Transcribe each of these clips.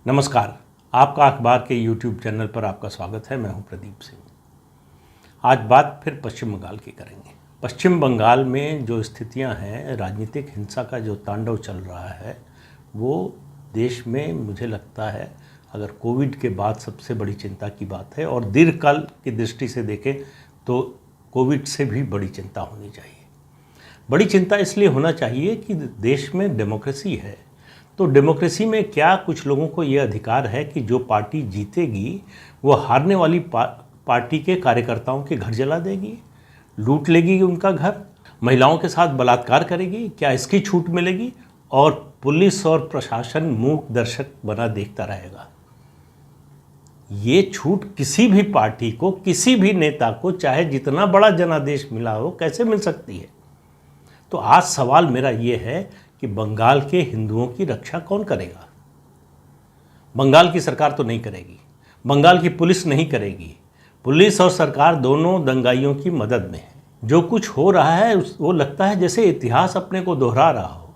नमस्कार। आपका अखबार के YouTube चैनल पर आपका स्वागत है। मैं हूं प्रदीप सिंह। आज बात फिर पश्चिम बंगाल की करेंगे। पश्चिम बंगाल में जो स्थितियां हैं, राजनीतिक हिंसा का जो तांडव चल रहा है, वो देश में मुझे लगता है अगर कोविड के बाद सबसे बड़ी चिंता की बात है और दीर्घकाल की दृष्टि से देखें तो कोविड से भी बड़ी चिंता होनी चाहिए। बड़ी चिंता इसलिए होना चाहिए कि देश में डेमोक्रेसी है, तो डेमोक्रेसी में क्या कुछ लोगों को ये अधिकार है कि जो पार्टी जीतेगी वो हारने वाली पार्टी के कार्यकर्ताओं के घर जला देगी, लूट लेगी उनका घर, महिलाओं के साथ बलात्कार करेगी? क्या इसकी छूट मिलेगी? और पुलिस और प्रशासन मूक दर्शक बना देखता रहेगा? ये छूट किसी भी पार्टी को, किसी भी नेता को, चाहे जितना बड़ा जनादेश मिला हो, कैसे मिल सकती है? तो आज सवाल मेरा ये है कि बंगाल के हिंदुओं की रक्षा कौन करेगा? बंगाल की सरकार तो नहीं करेगी, बंगाल की पुलिस नहीं करेगी। पुलिस और सरकार दोनों दंगाइयों की मदद में है। जो कुछ हो रहा है वो लगता है जैसे इतिहास अपने को दोहरा रहा हो।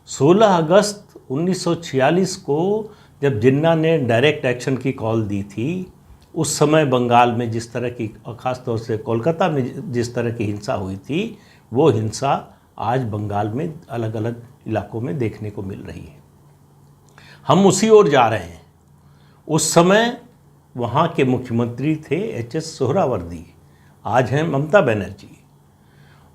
16 अगस्त 1946 को जब जिन्ना ने डायरेक्ट एक्शन की कॉल दी थी, उस समय बंगाल में जिस तरह की, ख़ासतौर से कोलकाता में जिस तरह की हिंसा हुई थी, वो हिंसा आज बंगाल में अलग अलग इलाकों में देखने को मिल रही है। हम उसी ओर जा रहे हैं। उस समय वहाँ के मुख्यमंत्री थे HS सोहरावर्दी, आज हैं ममता बनर्जी।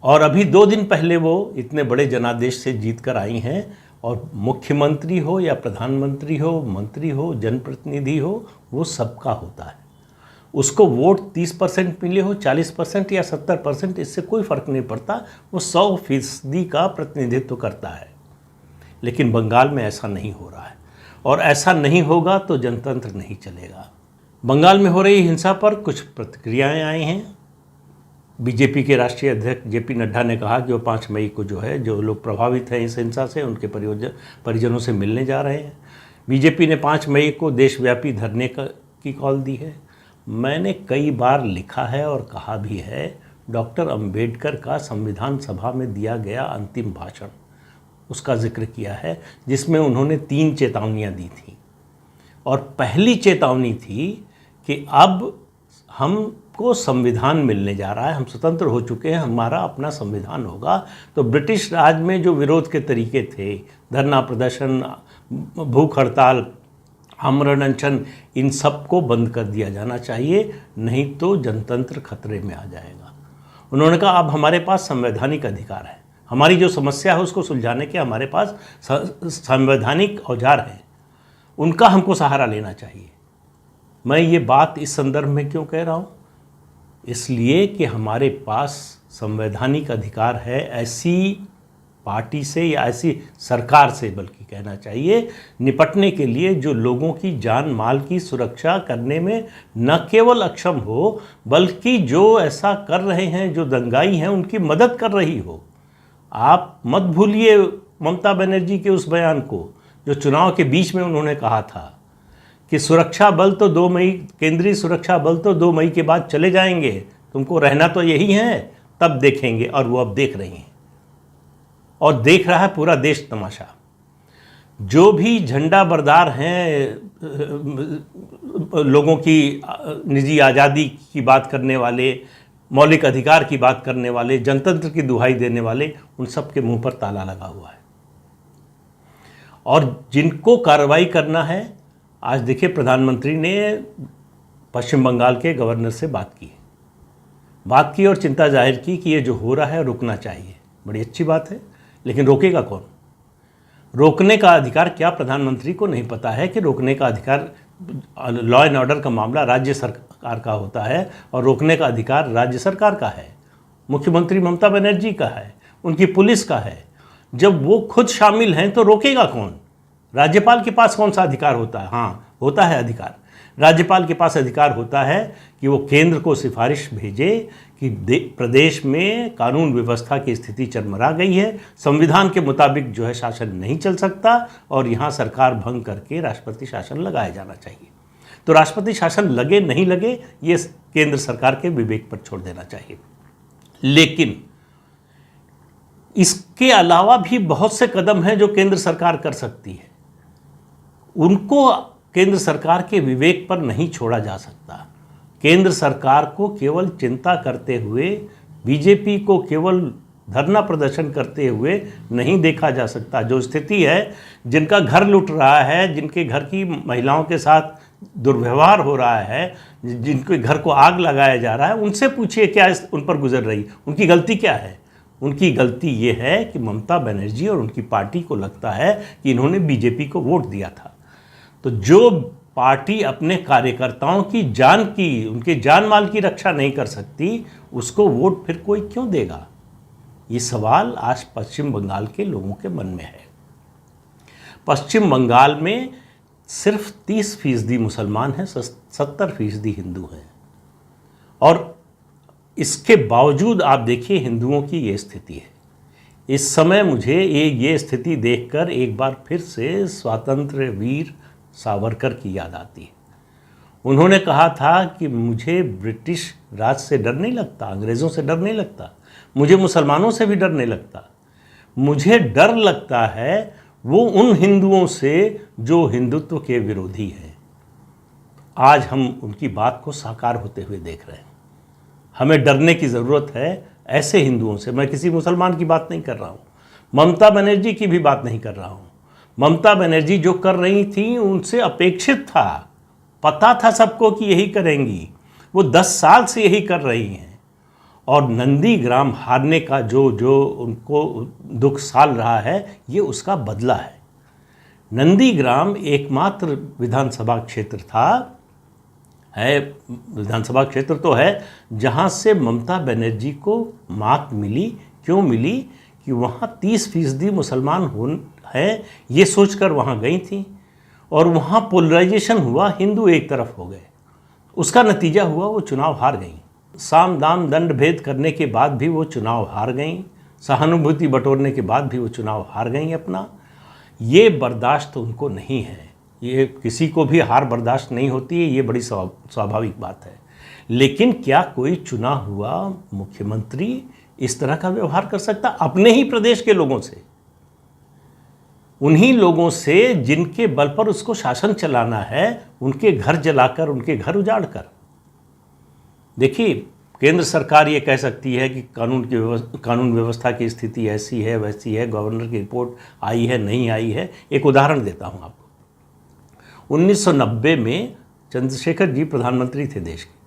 और अभी 2 दिन पहले वो इतने बड़े जनादेश से जीत कर आई हैं। और मुख्यमंत्री हो या प्रधानमंत्री हो, मंत्री हो, जनप्रतिनिधि हो, वो सबका होता है। उसको वोट 30% मिले हो, 40% या 70%, इससे कोई फ़र्क नहीं पड़ता। वो 100% का प्रतिनिधित्व करता है। लेकिन बंगाल में ऐसा नहीं हो रहा है, और ऐसा नहीं होगा तो जनतंत्र नहीं चलेगा। बंगाल में हो रही हिंसा पर कुछ प्रतिक्रियाएं आई हैं। बीजेपी के राष्ट्रीय अध्यक्ष JP नड्डा ने कहा कि वो 5 मई को जो लोग प्रभावित हैं इस हिंसा से, उनके परिजनों से मिलने जा रहे हैं। बीजेपी ने 5 मई को देशव्यापी धरने की कॉल दी है। मैंने कई बार लिखा है और कहा भी है, डॉक्टर अंबेडकर का संविधान सभा में दिया गया अंतिम भाषण, उसका जिक्र किया है, जिसमें उन्होंने 3 चेतावनियां दी थी। और पहली चेतावनी थी कि अब हमको संविधान मिलने जा रहा है, हम स्वतंत्र हो चुके हैं, हमारा अपना संविधान होगा। तो ब्रिटिश राज में जो विरोध के तरीके थे, धरना प्रदर्शन, भूख हड़ताल, आमरण अनशन, इन सब को बंद कर दिया जाना चाहिए, नहीं तो जनतंत्र खतरे में आ जाएगा। उन्होंने कहा अब हमारे पास संवैधानिक अधिकार है, हमारी जो समस्या है उसको सुलझाने के हमारे पास संवैधानिक औजार हैं, उनका हमको सहारा लेना चाहिए। मैं ये बात इस संदर्भ में क्यों कह रहा हूँ? इसलिए कि हमारे पास संवैधानिक अधिकार है ऐसी पार्टी से या ऐसी सरकार से, बल्कि कहना चाहिए, निपटने के लिए जो लोगों की जान माल की सुरक्षा करने में न केवल अक्षम हो, बल्कि जो ऐसा कर रहे हैं, जो दंगाई हैं, उनकी मदद कर रही हो। आप मत भूलिए ममता बनर्जी के उस बयान को, जो चुनाव के बीच में उन्होंने कहा था कि सुरक्षा बल तो 2 मई, केंद्रीय सुरक्षा बल तो 2 मई के बाद चले जाएंगे, तुमको रहना तो यही है, तब देखेंगे। और वो अब देख रही हैं, और देख रहा है पूरा देश तमाशा। जो भी झंडा बरदार हैं, लोगों की निजी आज़ादी की बात करने वाले, मौलिक अधिकार की बात करने वाले, जनतंत्र की दुहाई देने वाले, उन सब के मुंह पर ताला लगा हुआ है। और जिनको कार्रवाई करना है, आज देखिए प्रधानमंत्री ने पश्चिम बंगाल के गवर्नर से बात की और चिंता जाहिर की कि ये जो हो रहा है रुकना चाहिए। बड़ी अच्छी बात है, लेकिन रोकेगा कौन? रोकने का अधिकार क्या प्रधानमंत्री को नहीं पता है कि रोकने का अधिकार, लॉ एंड ऑर्डर का मामला राज्य सरकार का होता है और रोकने का अधिकार राज्य सरकार का है, मुख्यमंत्री ममता बनर्जी का है, उनकी पुलिस का है। जब वो खुद शामिल हैं तो रोकेगा कौन? राज्यपाल के पास कौन सा अधिकार होता है? हाँ, होता है अधिकार। राज्यपाल के पास अधिकार होता है कि वो केंद्र को सिफारिश भेजे कि प्रदेश में कानून व्यवस्था की स्थिति चरमरा गई है, संविधान के मुताबिक जो है शासन नहीं चल सकता, और यहाँ सरकार भंग करके राष्ट्रपति शासन लगाया जाना चाहिए। तो राष्ट्रपति शासन लगे नहीं लगे, ये केंद्र सरकार के विवेक पर छोड़ देना चाहिए। लेकिन इसके अलावा भी बहुत से कदम हैं जो केंद्र सरकार कर सकती है। उनको केंद्र सरकार के विवेक पर नहीं छोड़ा जा सकता। केंद्र सरकार को केवल चिंता करते हुए, बीजेपी को केवल धरना प्रदर्शन करते हुए नहीं देखा जा सकता। जो स्थिति है, जिनका घर लुट रहा है, जिनके घर की महिलाओं के साथ दुर्व्यवहार हो रहा है, जिनके घर को आग लगाया जा रहा है, उनसे पूछिए क्या उन पर गुजर रही, उनकी गलती क्या है। उनकी गलती ये है कि ममता बनर्जी और उनकी पार्टी को लगता है कि इन्होंने बीजेपी को वोट दिया था। तो जो पार्टी अपने कार्यकर्ताओं की उनके जान माल की रक्षा नहीं कर सकती, उसको वोट फिर कोई क्यों देगा? ये सवाल आज पश्चिम बंगाल के लोगों के मन में है। पश्चिम बंगाल में सिर्फ 30% मुसलमान हैं, 70% हिंदू हैं, और इसके बावजूद आप देखिए हिंदुओं की ये स्थिति है। इस समय मुझे ये स्थिति देखकर एक बार फिर से स्वातंत्र्य वीर सावरकर की याद आती है। उन्होंने कहा था कि मुझे ब्रिटिश राज से डर नहीं लगता, अंग्रेज़ों से डर नहीं लगता, मुझे मुसलमानों से भी डर नहीं लगता, मुझे डर लगता है वो उन हिंदुओं से जो हिंदुत्व के विरोधी हैं। आज हम उनकी बात को साकार होते हुए देख रहे हैं। हमें डरने की ज़रूरत है ऐसे हिंदुओं से। मैं किसी मुसलमान की बात नहीं कर रहा हूँ, ममता बनर्जी की भी बात नहीं कर रहा हूँ। ममता बनर्जी जो कर रही थी उनसे अपेक्षित था, पता था सबको कि यही करेंगी। वो 10 साल से यही कर रही हैं, और नंदीग्राम हारने का जो उनको दुख साल रहा है, ये उसका बदला है। नंदीग्राम एकमात्र विधानसभा क्षेत्र विधानसभा क्षेत्र तो है जहाँ से ममता बनर्जी को मात मिली। क्यों मिली? कि वहाँ 30% मुसलमान है, ये सोचकर वहाँ गई थी, और वहाँ पोलराइजेशन हुआ, हिंदू एक तरफ हो गए। उसका नतीजा हुआ वो चुनाव हार गई। साम दाम दंड भेद करने के बाद भी वो चुनाव हार गई, सहानुभूति बटोरने के बाद भी वो चुनाव हार गई अपना। ये बर्दाश्त उनको नहीं है। ये किसी को भी हार बर्दाश्त नहीं होती है, ये बड़ी स्वाभाविक बात है। लेकिन क्या कोई चुना हुआ मुख्यमंत्री इस तरह का व्यवहार कर सकता अपने ही प्रदेश के लोगों से? उन्हीं लोगों से जिनके बल पर उसको शासन चलाना है, उनके घर जलाकर, उनके घर उजाड़ कर। देखिए, केंद्र सरकार ये कह सकती है कि कानून व्यवस्था की स्थिति ऐसी है वैसी है, गवर्नर की रिपोर्ट आई है नहीं आई है। एक उदाहरण देता हूँ आपको। 1990 में चंद्रशेखर जी प्रधानमंत्री थे देश के।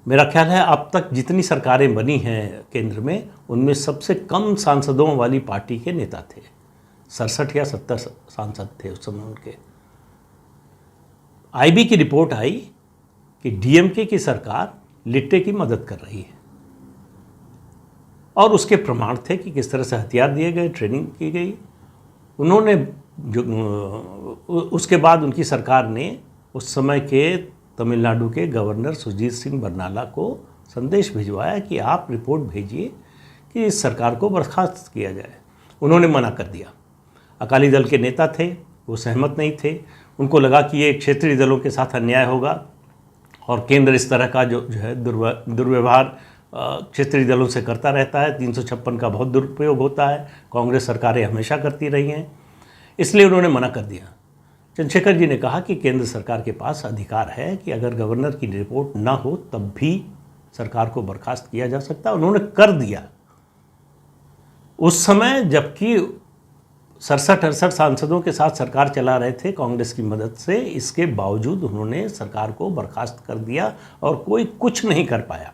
मेरा ख्याल है अब तक जितनी सरकारें बनी हैं केंद्र में, उनमें सबसे कम सांसदों वाली पार्टी के नेता थे। 67 या 70 सांसद थे उस समय उनके। आईबी की रिपोर्ट आई कि डीएमके की सरकार लिट्टे की मदद कर रही है, और उसके प्रमाण थे कि किस तरह से हथियार दिए गए, ट्रेनिंग की गई। उन्होंने उसके बाद उनकी सरकार ने उस समय के तमिलनाडु के गवर्नर सुजीत सिंह बरनाला को संदेश भिजवाया कि आप रिपोर्ट भेजिए कि इस सरकार को बर्खास्त किया जाए। उन्होंने मना कर दिया। अकाली दल के नेता थे, वो सहमत नहीं थे। उनको लगा कि ये क्षेत्रीय दलों के साथ अन्याय होगा, और केंद्र इस तरह का जो है दुर्व्यवहार क्षेत्रीय दलों से करता रहता है। 356 का बहुत दुरुपयोग होता है, कांग्रेस सरकारें हमेशा करती रही हैं, इसलिए उन्होंने मना कर दिया। चंद्रशेखर जी ने कहा कि केंद्र सरकार के पास अधिकार है कि अगर गवर्नर की रिपोर्ट ना हो तब भी सरकार को बर्खास्त किया जा सकता है। उन्होंने कर दिया। उस समय जबकि 67-68 सांसदों के साथ सरकार चला रहे थे कांग्रेस की मदद से, इसके बावजूद उन्होंने सरकार को बर्खास्त कर दिया और कोई कुछ नहीं कर पाया।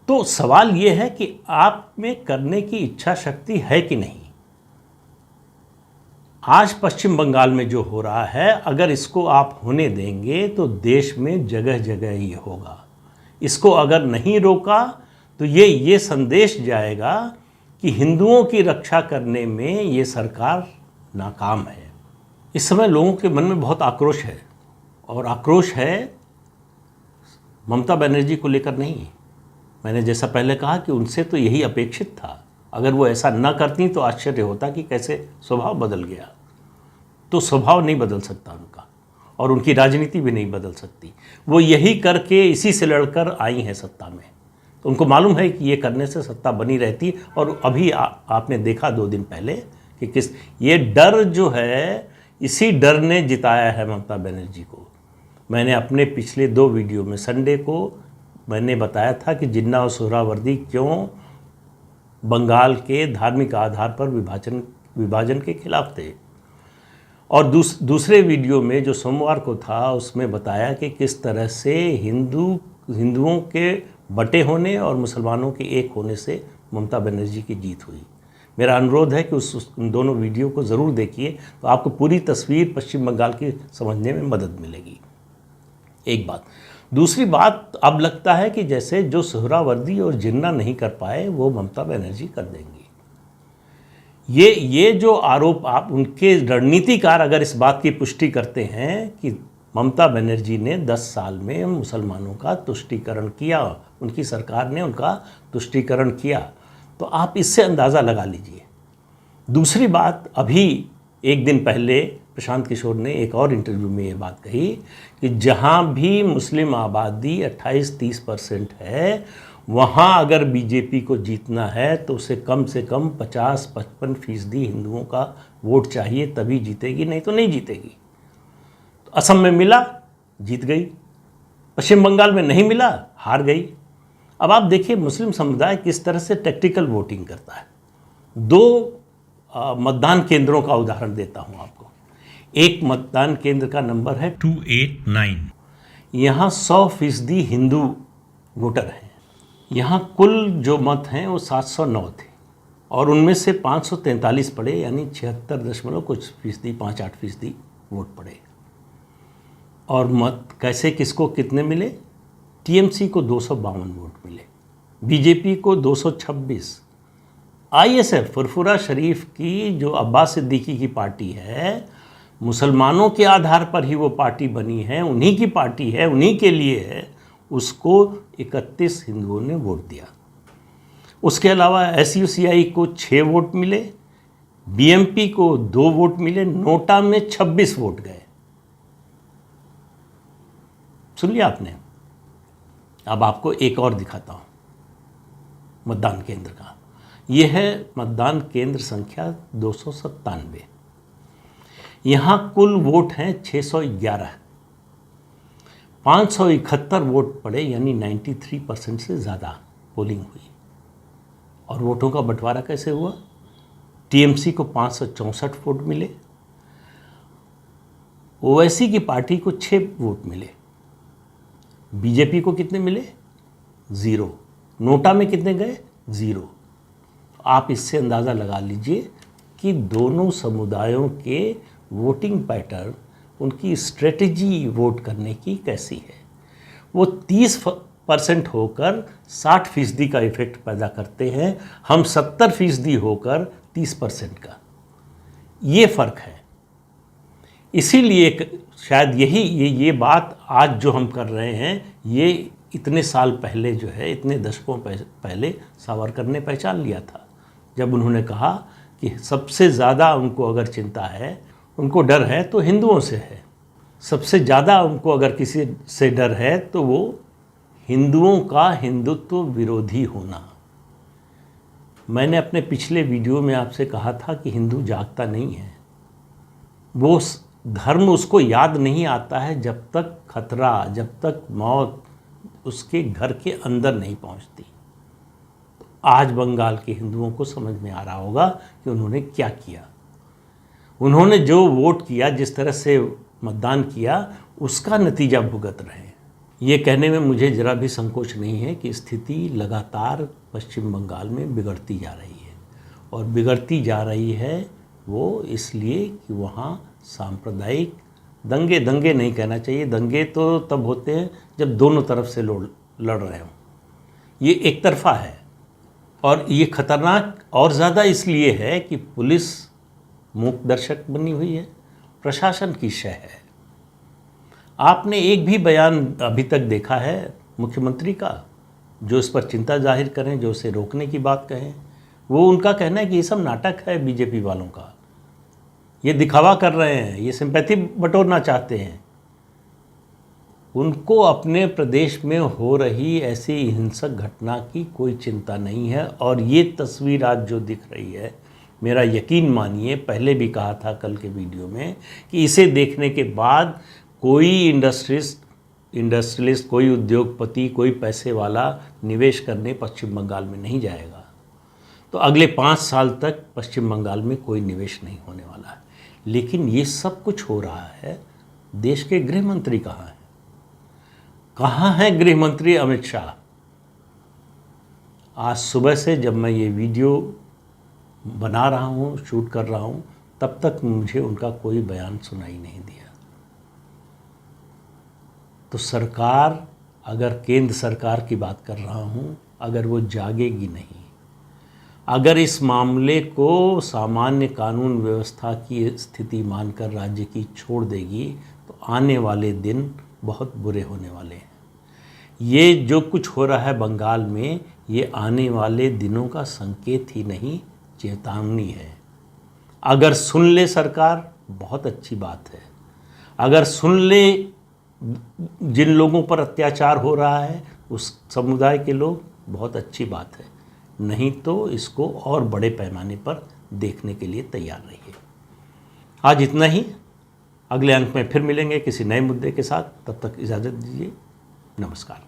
तो सवाल ये है कि आप में करने की इच्छा शक्ति है कि नहीं। आज पश्चिम बंगाल में जो हो रहा है, अगर इसको आप होने देंगे तो देश में जगह जगह ये होगा। इसको अगर नहीं रोका तो ये संदेश जाएगा कि हिंदुओं की रक्षा करने में ये सरकार नाकाम है। इस समय लोगों के मन में बहुत आक्रोश है, और आक्रोश है ममता बनर्जी को लेकर नहीं। मैंने जैसा पहले कहा कि उनसे तो यही अपेक्षित था। अगर वो ऐसा न करती तो आश्चर्य होता कि कैसे स्वभाव बदल गया। तो स्वभाव नहीं बदल सकता उनका, और उनकी राजनीति भी नहीं बदल सकती। वो यही करके, इसी से लड़कर आई हैं सत्ता में। तो उनको मालूम है कि ये करने से सत्ता बनी रहती। और अभी आपने देखा 2 दिन पहले कि ये डर जो है, इसी डर ने जिताया है ममता बनर्जी को। मैंने अपने पिछले 2 वीडियो में संडे को मैंने बताया था कि जिन्ना और सोहरावर्दी क्यों बंगाल के धार्मिक आधार पर विभाजन के खिलाफ थे, और दूसरे वीडियो में जो सोमवार को था उसमें बताया कि किस तरह से हिंदुओं के बटे होने और मुसलमानों के एक होने से ममता बनर्जी की जीत हुई। मेरा अनुरोध है कि उन दोनों वीडियो को ज़रूर देखिए, तो आपको पूरी तस्वीर पश्चिम बंगाल की समझने में मदद मिलेगी। एक बात। दूसरी बात, अब लगता है कि जैसे जो सोहरावर्दी और जिन्ना नहीं कर पाए वो ममता बनर्जी कर देंगी। ये जो आरोप आप उनके रणनीतिकार अगर इस बात की पुष्टि करते हैं कि ममता बनर्जी ने 10 साल में मुसलमानों का तुष्टीकरण किया, उनकी सरकार ने उनका तुष्टीकरण किया, तो आप इससे अंदाज़ा लगा लीजिए। दूसरी बात, अभी एक दिन पहले प्रशांत किशोर ने एक और इंटरव्यू में ये बात कही कि जहाँ भी मुस्लिम आबादी 28-30% है, वहाँ अगर बीजेपी को जीतना है तो उसे कम से कम 50-55% हिंदुओं का वोट चाहिए, तभी जीतेगी, नहीं तो नहीं जीतेगी। तो असम में मिला, जीत गई। पश्चिम बंगाल में नहीं मिला, हार गई। अब आप देखिए मुस्लिम समुदाय किस तरह से टैक्टिकल वोटिंग करता है। 2 मतदान केंद्रों का उदाहरण देता हूँ आपको। एक मतदान केंद्र का नंबर है 289। यहाँ 100% हिंदू वोटर हैं। यहाँ कुल जो मत हैं वो 709 थे, और उनमें से 543 पड़े, यानी 76 कुछ फीसदी, 5-8% वोट पड़े। और मत कैसे किसको कितने मिले? टीएमसी को 252 वोट मिले, बीजेपी को 226, आईएसएफ फुरफुरा शरीफ की जो अब्बास सिद्दीकी की पार्टी है, मुसलमानों के आधार पर ही वो पार्टी बनी है, उन्हीं की पार्टी है, उन्हीं के लिए है, उसको 31 हिंदुओं ने वोट दिया। उसके अलावा एसयूसीआई को 6 वोट मिले, बीएमपी को 2 वोट मिले, नोटा में 26 वोट गए। सुन लिया आपने। अब आपको एक और दिखाता हूँ मतदान केंद्र का। यह है मतदान केंद्र संख्या 297। यहाँ कुल वोट हैं 611, 571 वोट पड़े, यानी 93% से ज़्यादा पोलिंग हुई। और वोटों का बंटवारा कैसे हुआ? टीएमसी को 564 वोट मिले, ओवैसी की पार्टी को 6 वोट मिले, बीजेपी को कितने मिले? 0। नोटा में कितने गए? 0। आप इससे अंदाज़ा लगा लीजिए कि दोनों समुदायों के वोटिंग पैटर्न, उनकी स्ट्रेटजी वोट करने की कैसी है। वो 30% होकर 60% का इफेक्ट पैदा करते हैं, हम 70% होकर 30% का। ये फ़र्क है। इसीलिए शायद ये बात आज जो हम कर रहे हैं, ये इतने साल पहले जो है, इतने दशकों पहले सावरकर ने पहचान लिया था, जब उन्होंने कहा कि सबसे ज़्यादा उनको अगर चिंता है, उनको डर है तो हिंदुओं से है। सबसे ज़्यादा उनको अगर किसी से डर है तो वो हिंदुओं का हिंदुत्व विरोधी होना। मैंने अपने पिछले वीडियो में आपसे कहा था कि हिंदू जागता नहीं है, वो धर्म उसको याद नहीं आता है जब तक खतरा, जब तक मौत उसके घर के अंदर नहीं पहुंचती। तो आज बंगाल के हिंदुओं को समझ में आ रहा होगा कि उन्होंने क्या किया। उन्होंने जो वोट किया, जिस तरह से मतदान किया, उसका नतीजा भुगत रहे हैं। ये कहने में मुझे ज़रा भी संकोच नहीं है कि स्थिति लगातार पश्चिम बंगाल में बिगड़ती जा रही है, और बिगड़ती जा रही है वो इसलिए कि वहाँ सांप्रदायिक दंगे नहीं कहना चाहिए, दंगे तो तब होते हैं जब दोनों तरफ से लड़ रहे हों। ये एक तरफा है, और ये खतरनाक और ज़्यादा इसलिए है कि पुलिस मूक दर्शक बनी हुई है, प्रशासन की शह है। आपने एक भी बयान अभी तक देखा है मुख्यमंत्री का जो इस पर चिंता जाहिर करें, जो उसे रोकने की बात कहें? वो उनका कहना है कि ये सब नाटक है बीजेपी वालों का, ये दिखावा कर रहे हैं, ये सिंपैथी बटोरना चाहते हैं। उनको अपने प्रदेश में हो रही ऐसी हिंसक घटना की कोई चिंता नहीं है, और ये तस्वीर आज जो दिख रही है मेरा यकीन मानिए, पहले भी कहा था कल के वीडियो में कि इसे देखने के बाद कोई इंडस्ट्रियलिस्ट, कोई उद्योगपति, कोई पैसे वाला निवेश करने पश्चिम बंगाल में नहीं जाएगा। तो अगले 5 साल तक पश्चिम बंगाल में कोई निवेश नहीं होने वाला है। लेकिन ये सब कुछ हो रहा है, देश के गृह मंत्री कहाँ हैं? कहाँ हैं गृह मंत्री अमित शाह? आज सुबह से जब मैं ये वीडियो बना रहा हूँ, शूट कर रहा हूँ, तब तक मुझे उनका कोई बयान सुनाई नहीं दिया। तो सरकार, अगर केंद्र सरकार की बात कर रहा हूँ, अगर वो जागेगी नहीं, अगर इस मामले को सामान्य कानून व्यवस्था की स्थिति मानकर राज्य की छोड़ देगी, तो आने वाले दिन बहुत बुरे होने वाले हैं। ये जो कुछ हो रहा है बंगाल में, ये आने वाले दिनों का संकेत ही नहीं, चेतावनी है। अगर सुन ले सरकार, बहुत अच्छी बात है। अगर सुन ले जिन लोगों पर अत्याचार हो रहा है उस समुदाय के लोग, बहुत अच्छी बात है। नहीं तो इसको और बड़े पैमाने पर देखने के लिए तैयार रहिए। आज इतना ही। अगले अंक में फिर मिलेंगे किसी नए मुद्दे के साथ। तब तक इजाज़त दीजिए। नमस्कार।